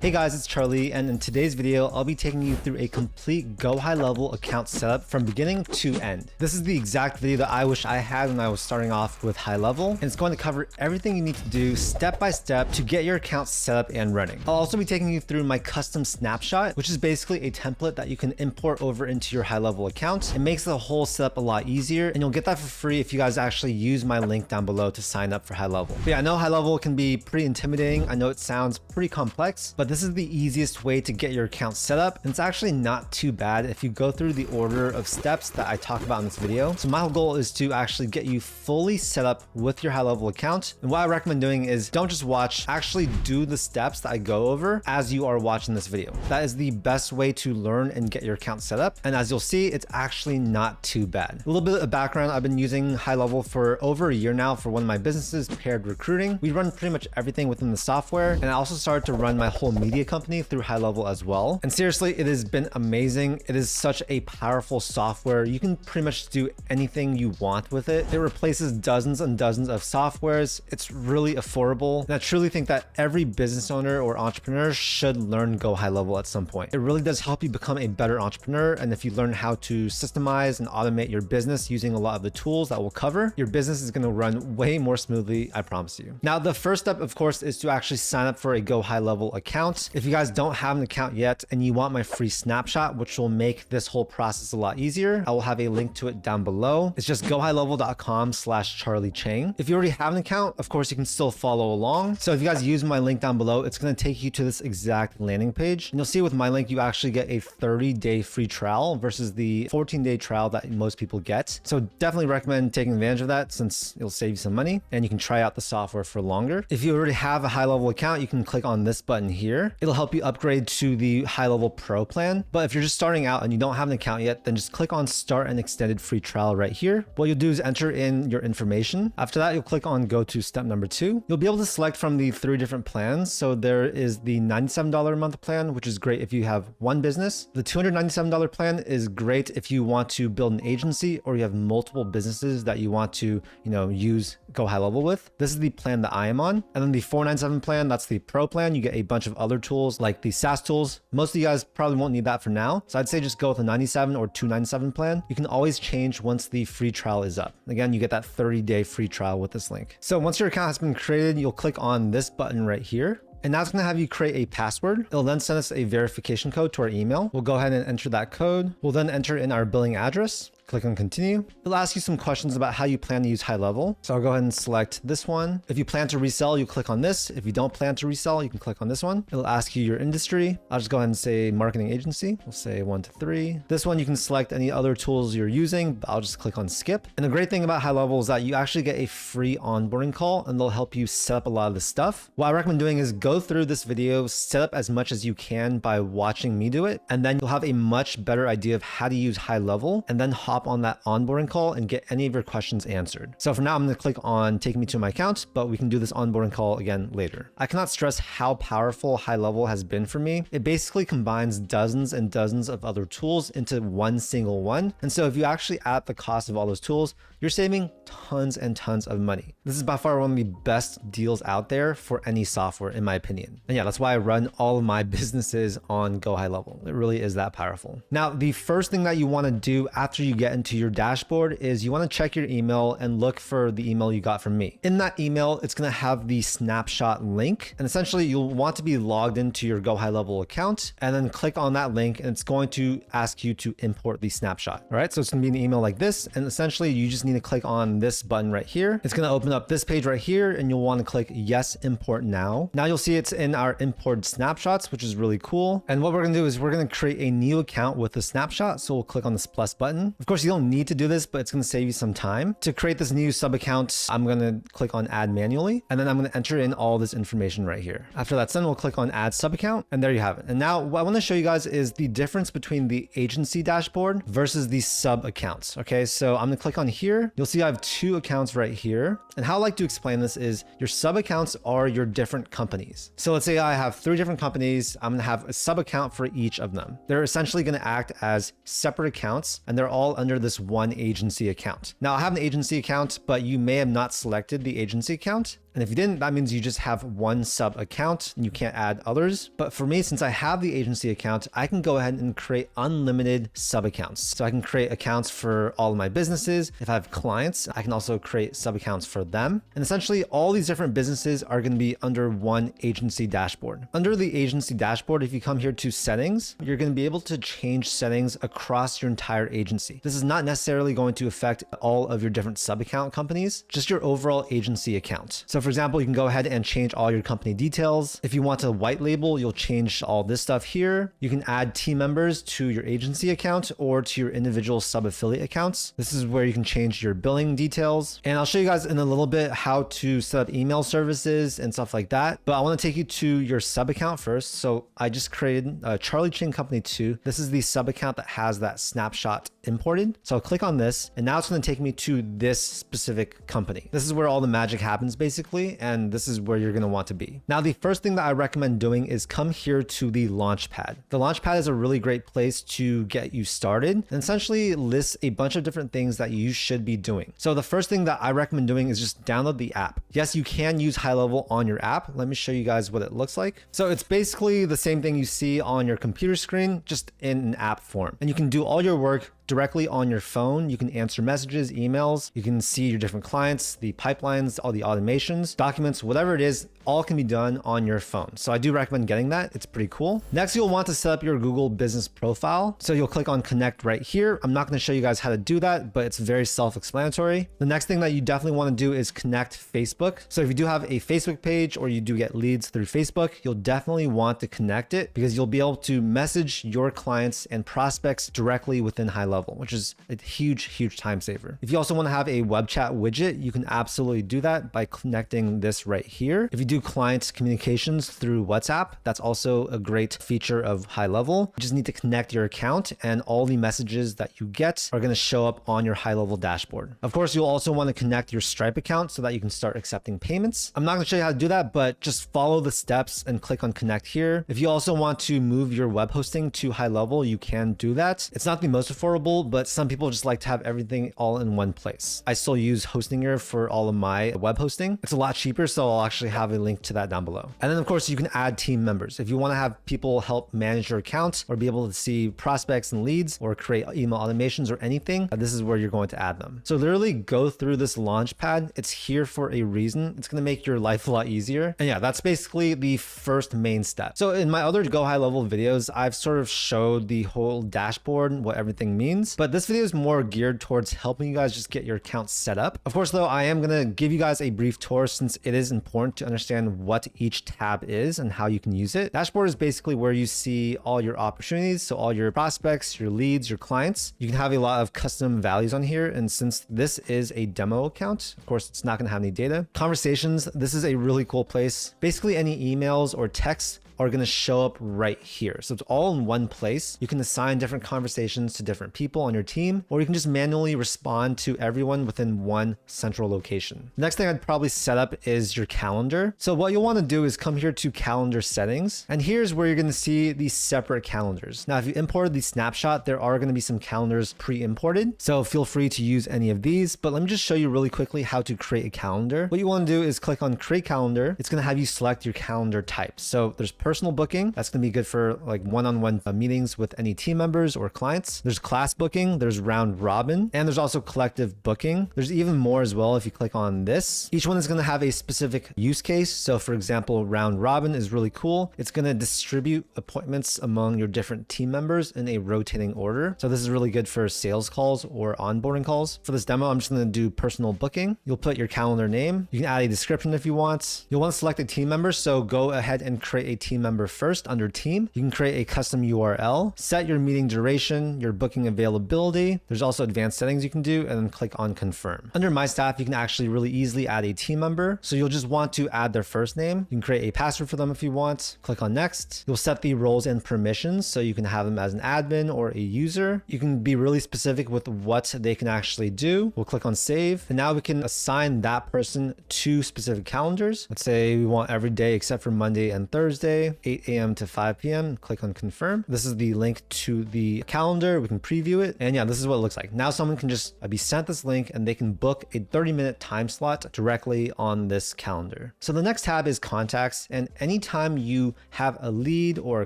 Hey guys, it's Charlie, and in today's video, I'll be taking you through a complete GoHighLevel account setup from beginning to end. This is the exact video that I wish I had when I was starting off with HighLevel, and it's going to cover everything you need to do step by step to get your account set up and running. I'll also be taking you through my custom snapshot, which is basically a template that you can import over into your HighLevel account. It makes the whole setup a lot easier, and you'll get that for free if you guys actually use my link down below to sign up for HighLevel. But yeah, I know HighLevel can be pretty intimidating. I know it sounds pretty complex, but this is the easiest way to get your account set up, and it's actually not too bad if you go through the order of steps that I talk about in this video. So my whole goal is to actually get you fully set up with your HighLevel account, and what I recommend doing is don't just watch, actually do the steps that I go over as you are watching this video. That is the best way to learn and get your account set up, and as you'll see, it's actually not too bad. A little bit of background: I've been using HighLevel for over a year now for one of my businesses, Paired Recruiting. We run pretty much everything within the software, and I also started to run my whole media company through HighLevel as well. And seriously, it has been amazing. It is such a powerful software. You can pretty much do anything you want with it. It replaces dozens and dozens of softwares. It's really affordable. And I truly think that every business owner or entrepreneur should learn GoHighLevel at some point. It really does help you become a better entrepreneur. And if you learn how to systemize and automate your business using a lot of the tools that we'll cover, your business is going to run way more smoothly, I promise you. Now, the first step, of course, is to actually sign up for a GoHighLevel account. If you guys don't have an account yet and you want my free snapshot, which will make this whole process a lot easier, I will have a link to it down below. It's just gohighlevel.com/charliechang. If you already have an account, of course, you can still follow along. So if you guys use my link down below, it's going to take you to this exact landing page. And you'll see with my link, you actually get a 30-day free trial versus the 14-day trial that most people get. So definitely recommend taking advantage of that, since it'll save you some money and you can try out the software for longer. If you already have a HighLevel account, you can click on this button here. It'll help you upgrade to the HighLevel Pro plan. But if you're just starting out and you don't have an account yet, then just click on Start an Extended Free Trial right here. What you'll do is enter in your information. After that, you'll click on Go to step number 2. You'll be able to select from the 3 different plans. So there is the $97 a month plan, which is great if you have one business. The $297 plan is great if you want to build an agency or you have multiple businesses that you want to, use GoHighLevel with. This is the plan that I am on. And then the $497 plan, that's the Pro plan. You get a bunch of other tools like the SaaS tools. Most of you guys probably won't need that for now. So I'd say just go with a $97 or $297 plan. You can always change once the free trial is up. Again, you get that 30-day free trial with this link. So once your account has been created, you'll click on this button right here. And that's going to have you create a password. It'll then send us a verification code to our email. We'll go ahead and enter that code. We'll then enter in our billing address. Click on continue. It'll ask you some questions about how you plan to use HighLevel. So I'll go ahead and select this one. If you plan to resell, you click on this. If you don't plan to resell, you can click on this one. It'll ask you your industry. I'll just go ahead and say marketing agency. We'll say 1 to 3. This one, you can select any other tools you're using, but I'll just click on skip. And the great thing about HighLevel is that you actually get a free onboarding call, and they'll help you set up a lot of this stuff. What I recommend doing is go through this video, set up as much as you can by watching me do it, and then you'll have a much better idea of how to use HighLevel, and then hop on that onboarding call and get any of your questions answered. So for now, I'm going to click on take me to my account, but we can do this onboarding call again later. I cannot stress how powerful HighLevel has been for me. It basically combines dozens and dozens of other tools into one single one. And so if you actually add the cost of all those tools, you're saving tons and tons of money. This is by far one of the best deals out there for any software, in my opinion. And yeah, that's why I run all of my businesses on GoHighLevel. It really is that powerful. Now, the first thing that you want to do after you get into your dashboard is you want to check your email and look for the email you got from me. In that email, it's going to have the snapshot link. And essentially, you'll want to be logged into your GoHighLevel account and then click on that link, and it's going to ask you to import the snapshot. All right, so it's going to be an email like this. And essentially, you just need to click on this button right here. It's going to open up this page right here, and you'll want to click yes, import now. Now you'll see it's in our imported snapshots, which is really cool. And what we're going to do is we're going to create a new account with the snapshot. So we'll click on this plus button. Of course, you don't need to do this, but it's going to save you some time. To create this new sub account, I'm going to click on add manually, and then I'm going to enter in all this information right here. After that's done, we'll click on add sub account, and there you have it. And now what I want to show you guys is the difference between the agency dashboard versus the sub accounts. Okay, so I'm going to click on here. You'll see I have 2 accounts right here. And how I like to explain this is your sub accounts are your different companies. So let's say I have 3 different companies. I'm going to have a sub account for each of them. They're essentially going to act as separate accounts, and they're all under this one agency account. Now I have an agency account, but you may have not selected the agency account. And if you didn't, that means you just have one sub account and you can't add others. But for me, since I have the agency account, I can go ahead and create unlimited sub accounts. So I can create accounts for all of my businesses. If I have clients, I can also create sub accounts for them. And essentially all these different businesses are going to be under one agency dashboard. Under the agency dashboard, if you come here to settings, you're going to be able to change settings across your entire agency. This is not necessarily going to affect all of your different sub account companies, just your overall agency account. So for example, you can go ahead and change all your company details. If you want to white label, you'll change all this stuff here. You can add team members to your agency account or to your individual sub affiliate accounts. This is where you can change your billing details. And I'll show you guys in a little bit how to set up email services and stuff like that. But I want to take you to your sub account first. So I just created a Charlie Chain Company 2. This is the sub account that has that snapshot imported. So I'll click on this and now it's going to take me to this specific company. This is where all the magic happens basically, and this is where you're going to want to be. Now, the first thing that I recommend doing is come here to the Launchpad. The Launchpad is a really great place to get you started and essentially lists a bunch of different things that you should be doing. So the first thing that I recommend doing is just download the app. Yes, you can use GoHighLevel on your app. Let me show you guys what it looks like. So it's basically the same thing you see on your computer screen, just in an app form. And you can do all your work directly on your phone. You can answer messages, emails, you can see your different clients, the pipelines, all the automations, documents, whatever it is, all can be done on your phone. So I do recommend getting that. It's pretty cool. Next, you'll want to set up your Google business profile. So you'll click on connect right here. I'm not going to show you guys how to do that, but it's very self-explanatory. The next thing that you definitely want to do is connect Facebook. So if you do have a Facebook page or you do get leads through Facebook, you'll definitely want to connect it because you'll be able to message your clients and prospects directly within GoHighLevel, which is a huge time saver. If you also want to have a web chat widget, you can absolutely do that by connecting this right here. If you do client communications through WhatsApp, that's also a great feature of GoHighLevel. You just need to connect your account and all the messages that you get are going to show up on your GoHighLevel dashboard. Of course, you'll also want to connect your Stripe account so that you can start accepting payments. I'm not going to show you how to do that, but just follow the steps and click on connect here. If you also want to move your web hosting to GoHighLevel, you can do that. It's not the most affordable, but some people just like to have everything all in one place. I still use Hostinger for all of my web hosting. It's a lot cheaper, so I'll actually have a link to that down below. And then of course you can add team members. If you want to have people help manage your account or be able to see prospects and leads or create email automations or anything, this is where you're going to add them. So literally go through this Launchpad. It's here for a reason. It's going to make your life a lot easier. And yeah, that's basically the first main step. So in my other GoHighLevel videos, I've sort of showed the whole dashboard and what everything means, but this video is more geared towards helping you guys just get your account set up. Of course, though, I am going to give you guys a brief tour since it is important to understand what each tab is and how you can use it. Dashboard is basically where you see all your opportunities. So all your prospects, your leads, your clients. You can have a lot of custom values on here. And since this is a demo account, of course, it's not going to have any data. Conversations. This is a really cool place. Basically any emails or texts are going to show up right here. So it's all in one place. You can assign different conversations to different people on your team, or you can just manually respond to everyone within one central location. The next thing I'd probably set up is your calendar. So what you'll want to do is come here to calendar settings. And here's where you're going to see these separate calendars. Now, if you imported the snapshot, there are going to be some calendars pre-imported. So feel free to use any of these, but let me just show you really quickly how to create a calendar. What you want to do is click on create calendar. It's going to have you select your calendar type. So there's personal booking. That's going to be good for like one-on-one meetings with any team members or clients. There's class booking, there's round robin, and there's also collective booking. There's even more as well if you click on this. Each one is going to have a specific use case. So for example, round robin is really cool. It's going to distribute appointments among your different team members in a rotating order. So this is really good for sales calls or onboarding calls. For this demo, I'm just going to do personal booking. You'll put your calendar name. You can add a description if you want. You'll want to select a team member. So go ahead and create a team member first under team. You can create a custom URL, set your meeting duration, your booking availability. There's also advanced settings you can do, and then click on confirm. Under my staff, you can actually really easily add a team member. So you'll just want to add their first name. You can create a password for them if you want. Click on next. You'll set the roles and permissions. So you can have them as an admin or a user. You can be really specific with what they can actually do. We'll click on save. And now we can assign that person to specific calendars. Let's say we want every day except for Monday and Thursday. Tuesday, 8 a.m. to 5 p.m. Click on confirm. This is the link to the calendar. We can preview it. And yeah, this is what it looks like. Now someone can just be sent this link and they can book a 30-minute time slot directly on this calendar. So the next tab is contacts. And anytime you have a lead or a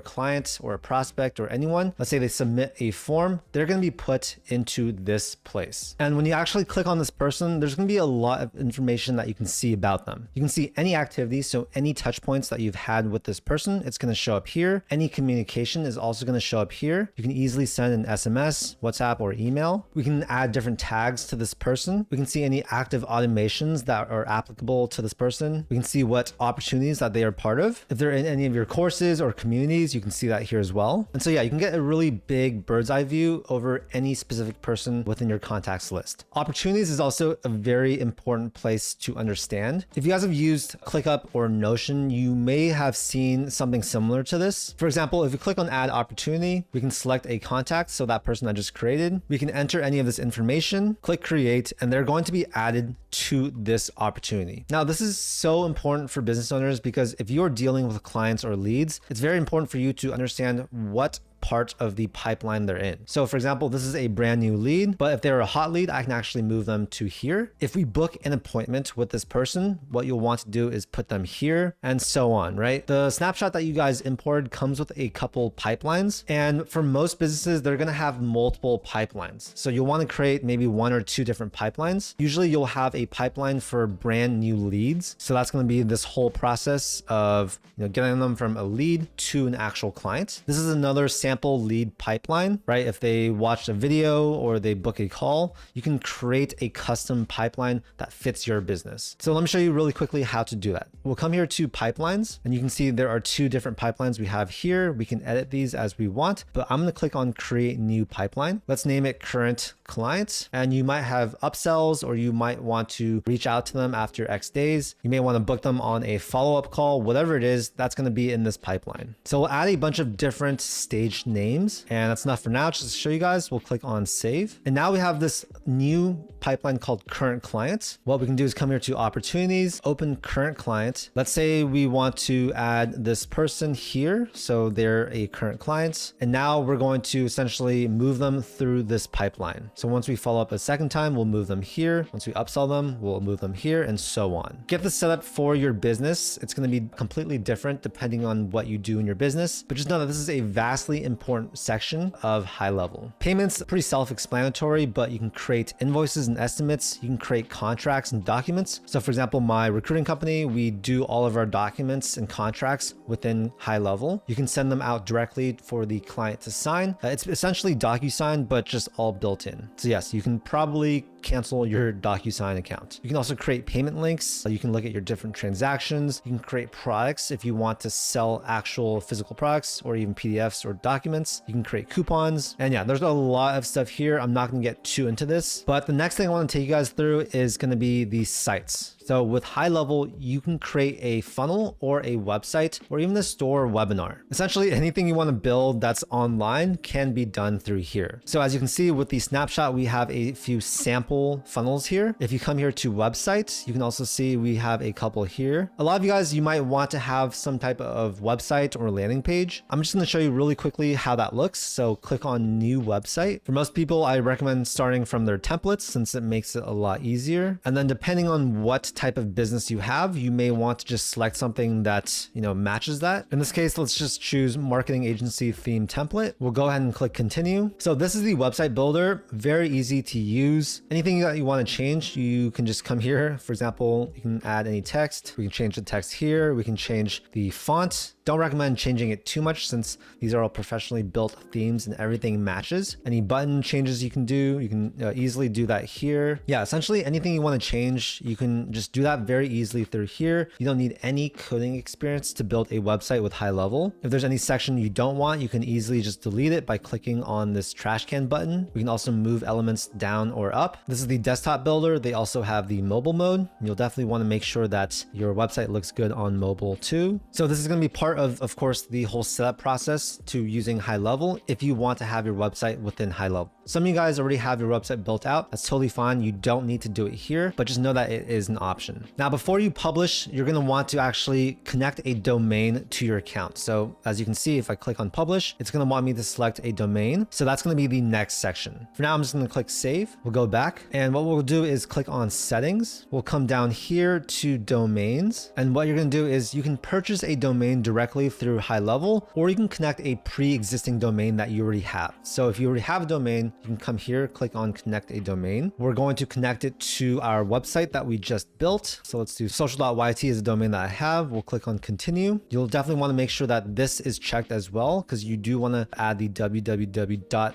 client or a prospect or anyone, let's say they submit a form, they're going to be put into this place. And when you actually click on this person, there's going to be a lot of information that you can see about them. You can see any activity, so any touch points that you've had with this person, it's going to show up here. Any communication is also going to show up here. You can easily send an SMS, WhatsApp, or email. We can add different tags to this person. We can see any active automations that are applicable to this person. We can see what opportunities that they are part of. If they're in any of your courses or communities, you can see that here as well. And so yeah, you can get a really big bird's eye view over any specific person within your contacts list. Opportunities is also a very important place to understand. If you guys have used ClickUp or Notion, you may have seen something similar to this. For example, if you click on add opportunity, we can select a contact, so that person I just created. We can enter any of this information, click create, and they're going to be added to this opportunity. Now, this is so important for business owners because if you're dealing with clients or leads, it's very important for you to understand what part of the pipeline they're in. So for example, this is a brand new lead, but if they're a hot lead, I can actually move them to here. If we book an appointment with this person, what you'll want to do is put them here and so on, right? The snapshot that you guys imported comes with a couple pipelines. And for most businesses, they're going to have multiple pipelines. So you'll want to create maybe 1 or 2 different pipelines. Usually you'll have a pipeline for brand new leads. So that's going to be this whole process of, getting them from a lead to an actual client. This is another sample lead pipeline, right? If they watched a video or they book a call, you can create a custom pipeline that fits your business. So let me show you really quickly how to do that. We'll come here to pipelines, and you can see there are 2 different pipelines we have here. We can edit these as we want, but I'm going to click on create new pipeline. Let's name it current clients, and you might have upsells, or you might want to reach out to them after X days. You may want to book them on a follow-up call, whatever it is, that's going to be in this pipeline. So we'll add a bunch of different stage names, and that's enough for now. Just to show you guys, we'll click on save. And now we have this new pipeline called current clients. What we can do is come here to opportunities, open current client. Let's say we want to add this person here. So they're a current client. And now we're going to essentially move them through this pipeline. So once we follow up a second time, we'll move them here. Once we upsell them, we'll move them here, and so on. Get this set up for your business. It's going to be completely different depending on what you do in your business, but just know that this is a vastly important section of GoHighLevel. Payments, pretty self-explanatory, but you can create invoices and estimates. You can create contracts and documents. So for example, my recruiting company, we do all of our documents and contracts within GoHighLevel. You can send them out directly for the client to sign. It's essentially DocuSign, but just all built in. So yes, you can probably cancel your DocuSign account. You can also create payment links. You can look at your different transactions. You can create products if you want to sell actual physical products or even PDFs or documents. You can create coupons. And yeah, there's a lot of stuff here. I'm not going to get too into this, but the next thing I want to take you guys through is going to be the sites. So with GoHighLevel, you can create a funnel or a website or even a store webinar. Essentially, anything you want to build that's online can be done through here. So as you can see with the snapshot, we have a few sample funnels here. If you come here to websites, you can also see we have a couple here. A lot of you guys, you might want to have some type of website or landing page. I'm just going to show you really quickly how that looks. So click on new website. For most people, I recommend starting from their templates since it makes it a lot easier. And then depending on what type of business you have, you may want to just select something that, matches that. In this case, let's just choose marketing agency theme template. We'll go ahead and click continue. So this is the website builder, very easy to use. Anything that you want to change, you can just come here. For example, you can add any text. We can change the text here. We can change the font. Don't recommend changing it too much since these are all professionally built themes and everything matches. Any button changes you can do, you can easily do that here. Yeah, essentially anything you want to change, you can just do that very easily through here. You don't need any coding experience to build a website with GoHighLevel. If there's any section you don't want, you can easily just delete it by clicking on this trash can button. We can also move elements down or up. This is the desktop builder. They also have the mobile mode. You'll definitely want to make sure that your website looks good on mobile too. So this is going to be part of course, the whole setup process to using GoHighLevel if you want to have your website within GoHighLevel. Some of you guys already have your website built out. That's totally fine. You don't need to do it here, but just know that it is an option. Now, before you publish, you're going to want to actually connect a domain to your account. So as you can see, if I click on publish, it's going to want me to select a domain. So that's going to be the next section. For now, I'm just going to click save. We'll go back. And what we'll do is click on settings. We'll come down here to domains. And what you're going to do is you can purchase a domain directly through GoHighLevel, or you can connect a pre-existing domain that you already have. So if you already have a domain, you can come here, click on connect a domain. We're going to connect it to our website that we just built. So let's do social.yt is a domain that I have. We'll click on continue. You'll definitely want to make sure that this is checked as well, because you do want to add the www.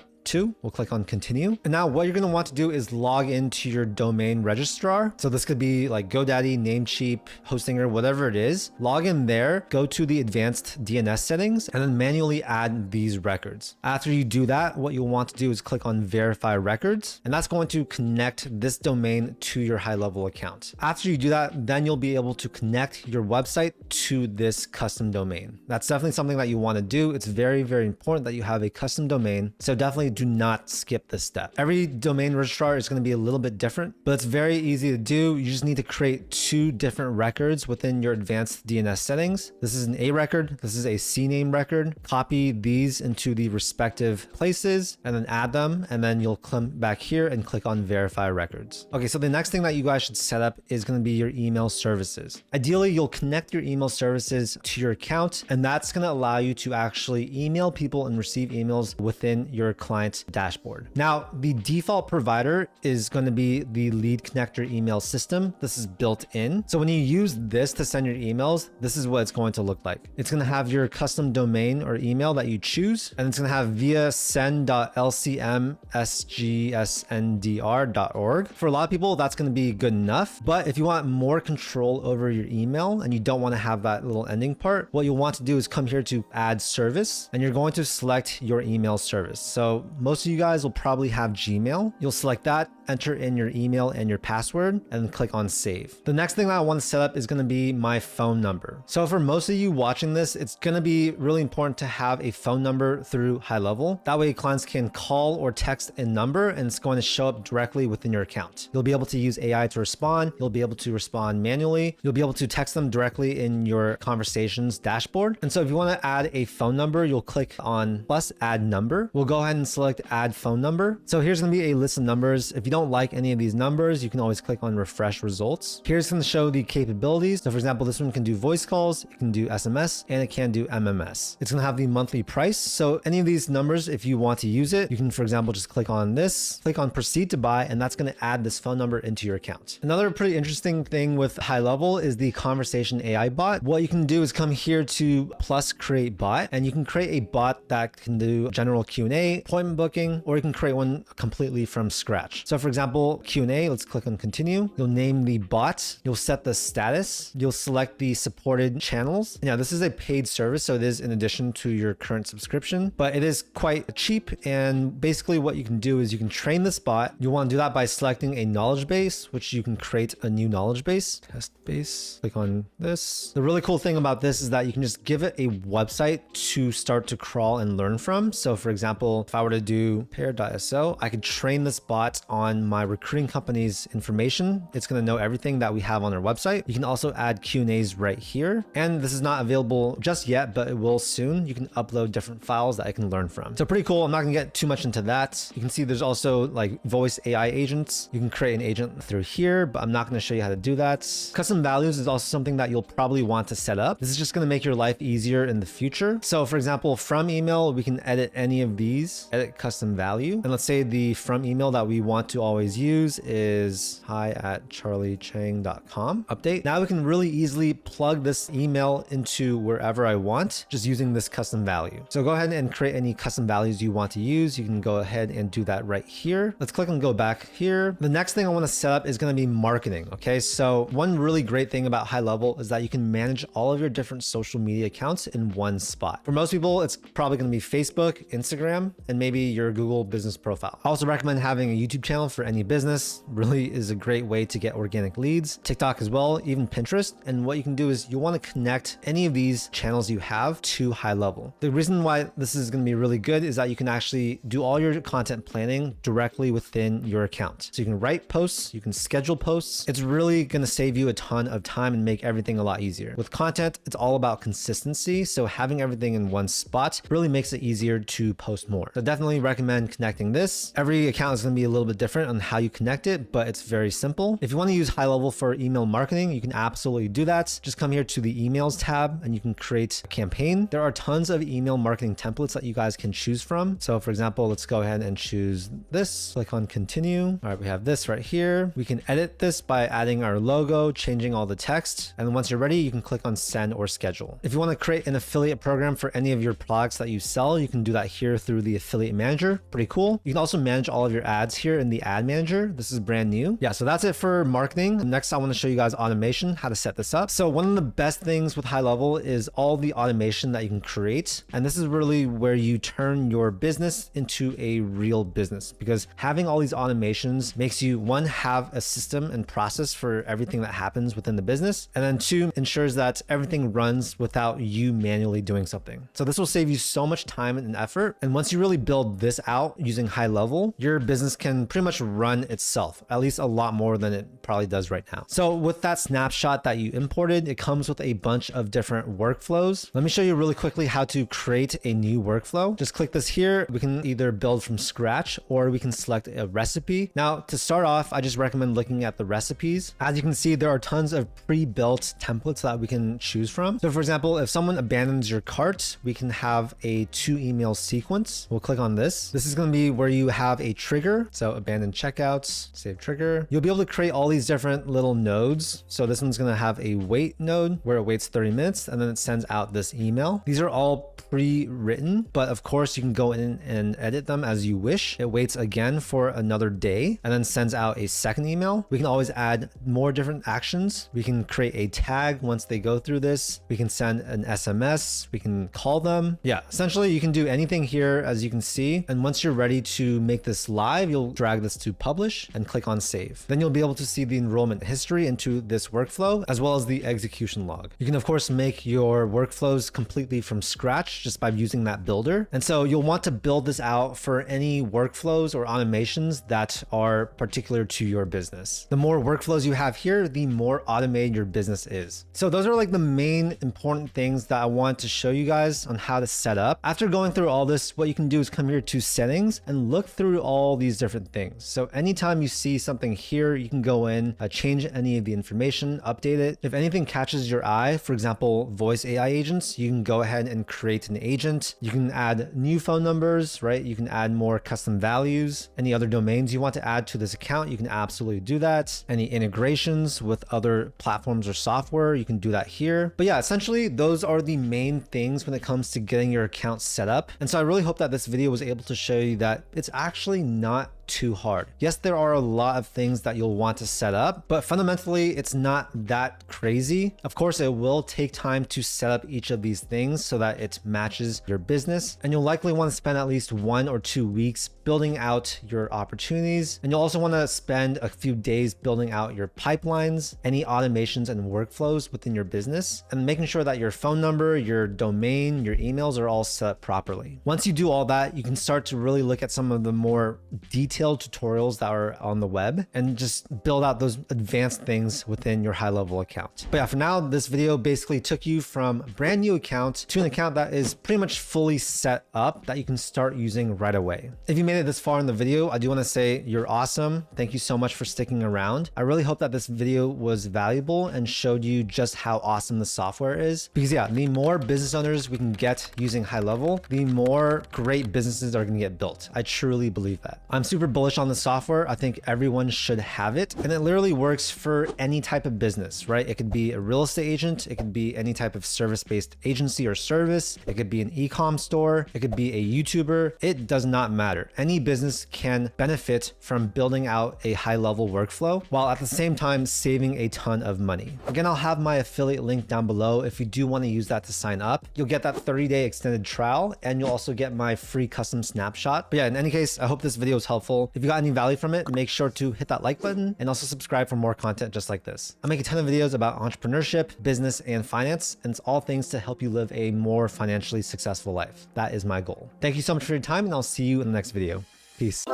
We'll click on continue. And now what you're going to want to do is log into your domain registrar. So this could be like GoDaddy, Namecheap, Hostinger, whatever it is. Log in there, go to the advanced DNS settings, and then manually add these records. After you do that, what you'll want to do is click on verify records, and that's going to connect this domain to your GoHighLevel account. After you do that, then you'll be able to connect your website to this custom domain. That's definitely something that you want to do. It's very, very important that you have a custom domain. So definitely do not skip this step. Every domain registrar is going to be a little bit different, but it's very easy to do. You just need to create 2 different records within your advanced DNS settings. This is an A record. This is a CNAME record. Copy these into the respective places and then add them. And then you'll come back here and click on verify records. Okay, so the next thing that you guys should set up is going to be your email services. Ideally, you'll connect your email services to your account, and that's going to allow you to actually email people and receive emails within your client dashboard. Now, the default provider is going to be the lead connector email system. This is built in. So when you use this to send your emails, this is what it's going to look like. It's going to have your custom domain or email that you choose, and it's going to have via send.lcmsgsndr.org. For a lot of people, that's going to be good enough. But if you want more control over your email and you don't want to have that little ending part, what you'll want to do is come here to add service, and you're going to select your email service. So most of you guys will probably have Gmail. You'll select that, enter in your email and your password, and then click on save. The next thing that I want to set up is going to be my phone number. So for most of you watching this, it's going to be really important to have a phone number through GoHighLevel. That way clients can call or text a number, and it's going to show up directly within your account. You'll be able to use AI to respond. You'll be able to respond manually. You'll be able to text them directly in your conversations dashboard. And so if you want to add a phone number, you'll click on plus add number. We'll go ahead and select add phone number. So here's going to be a list of numbers. If you don't like any of these numbers, you can always click on refresh results. Here's going to show the capabilities. So for example, this one can do voice calls, it can do SMS, and it can do MMS. It's going to have the monthly price. So any of these numbers, if you want to use it, you can, for example, just click on this, click on proceed to buy, and that's going to add this phone number into your account. Another pretty interesting thing with GoHighLevel is the conversation AI bot. What you can do is come here to plus create bot, and you can create a bot that can do general Q&A, appointment booking, or you can create one completely from scratch. So for example, Q&A, let's click on continue. You'll name the bot. You'll set the status. You'll select the supported channels. Now, this is a paid service, so it is in addition to your current subscription, but it is quite cheap. And basically what you can do is you can train this bot. You want to do that by selecting a knowledge base, which you can create a new knowledge base. Test base. Click on this. The really cool thing about this is that you can just give it a website to start to crawl and learn from. So for example, if I were to do Paired.so, I could train this bot on my recruiting company's information. It's going to know everything that we have on our website. You can also add Q&As right here. And this is not available just yet, but it will soon. You can upload different files that I can learn from. So pretty cool. I'm not going to get too much into that. You can see there's also like voice AI agents. You can create an agent through here, but I'm not going to show you how to do that. Custom values is also something that you'll probably want to set up. This is just going to make your life easier in the future. So for example, from email, we can edit any of these, edit custom value. And let's say the from email that we want to always use is hi@charliechang.com. Update. Now we can really easily plug this email into wherever I want, just using this custom value. So go ahead and create any custom values you want to use. You can go ahead and do that right here. Let's click and go back here. The next thing I want to set up is going to be marketing. Okay. So one really great thing about GoHighLevel is that you can manage all of your different social media accounts in one spot. For most people, it's probably going to be Facebook, Instagram, and maybe maybe your Google business profile. I also recommend having a YouTube channel for any business. Really is a great way to get organic leads. TikTok as well, even Pinterest. And what you can do is you want to connect any of these channels you have to GoHighLevel. The reason why this is going to be really good is that you can actually do all your content planning directly within your account. So you can write posts, you can schedule posts. It's really going to save you a ton of time and make everything a lot easier. With content, it's all about consistency. So having everything in one spot really makes it easier to post more. So definitely recommend connecting this. Every account is going to be a little bit different on how you connect it, but it's very simple. If you want to use GoHighLevel for email marketing, you can absolutely do that. Just come here to the emails tab and you can create a campaign. There are tons of email marketing templates that you guys can choose from. So for example, let's go ahead and choose this. Click on continue. All right, we have this right here. We can edit this by adding our logo, changing all the text. And once you're ready, you can click on send or schedule. If you want to create an affiliate program for any of your products that you sell, you can do that here through the affiliate manager. Pretty cool. You can also manage all of your ads here in the ad manager. This is brand new. Yeah, so that's it for marketing. Next, I want to show you guys automation, how to set this up. So one of the best things with GoHighLevel is all the automation that you can create. And this is really where you turn your business into a real business, because having all these automations makes you, one, have a system and process for everything that happens within the business. And then two, ensures that everything runs without you manually doing something. So this will save you so much time and effort. And once you really build this out using GoHighLevel, your business can pretty much run itself, at least a lot more than it probably does right now. So with that snapshot that you imported, it comes with a bunch of different workflows. Let me show you really quickly how to create a new workflow. Just click this here. We can either build from scratch or we can select a recipe. Now, to start off, I just recommend looking at the recipes. As you can see, there are tons of pre-built templates that we can choose from. So for example, if someone abandons your cart, we can have a 2-email sequence. We'll click on this. This is going to be where you have a trigger. So abandon checkouts, save trigger. You'll be able to create all these different little nodes. So this one's going to have a wait node where it waits 30 minutes and then it sends out this email. These are all pre-written, but of course you can go in and edit them as you wish. It waits again for another day and then sends out a second email. We can always add more different actions. We can create a tag once they go through this. We can send an SMS. We can call them. Yeah, essentially you can do anything here, as you can see. And once you're ready to make this live, you'll drag this to publish and click on save. Then you'll be able to see the enrollment history into this workflow, as well as the execution log. You can of course make your workflows completely from scratch just by using that builder. And so you'll want to build this out for any workflows or automations that are particular to your business. The more workflows you have here, the more automated your business is. So those are like the main important things that I want to show you guys on how to set up. After going through all this, what you can do is come here to settings and look through all these different things. So anytime you see something here, you can go in, change any of the information, update it. If anything catches your eye, for example, voice AI agents, you can go ahead and create an agent. You can add new phone numbers, right? You can add more custom values. Any other domains you want to add to this account, you can absolutely do that. Any integrations with other platforms or software, you can do that here. But yeah, essentially those are the main things when it comes to getting your account set up. And so I really hope that this video was able to show you that it's actually not too hard. Yes, there are a lot of things that you'll want to set up, but fundamentally it's not that crazy. Of course, it will take time to set up each of these things so that it matches your business. And you'll likely want to spend at least 1 or 2 weeks building out your opportunities. And you'll also want to spend a few days building out your pipelines, any automations and workflows within your business, and making sure that your phone number, your domain, your emails are all set up properly. Once you do all that, you can start to really look at some of the more detailed tutorials that are on the web and just build out those advanced things within your GoHighLevel account. But yeah, for now, this video basically took you from a brand new account to an account that is pretty much fully set up that you can start using right away. If you made it this far in the video, I do want to say you're awesome. Thank you so much for sticking around. I really hope that this video was valuable and showed you just how awesome the software is. Because yeah, the more business owners we can get using GoHighLevel, the more great businesses are going to get built. I truly believe that. I'm super super bullish on the software. I think everyone should have it. And it literally works for any type of business, right? It could be a real estate agent. It could be any type of service-based agency or service. It could be an e-com store. It could be a YouTuber. It does not matter. Any business can benefit from building out a high-level workflow while at the same time saving a ton of money. Again, I'll have my affiliate link down below if you do want to use that to sign up. You'll get that 30-day extended trial, and you'll also get my free custom snapshot. But yeah, in any case, I hope this video was helpful. If you got any value from it, make sure to hit that like button and also subscribe for more content just like this. I make a ton of videos about entrepreneurship, business, and finance, and it's all things to help you live a more financially successful life. That is my goal. Thank you so much for your time, and I'll see you in the next video. Peace.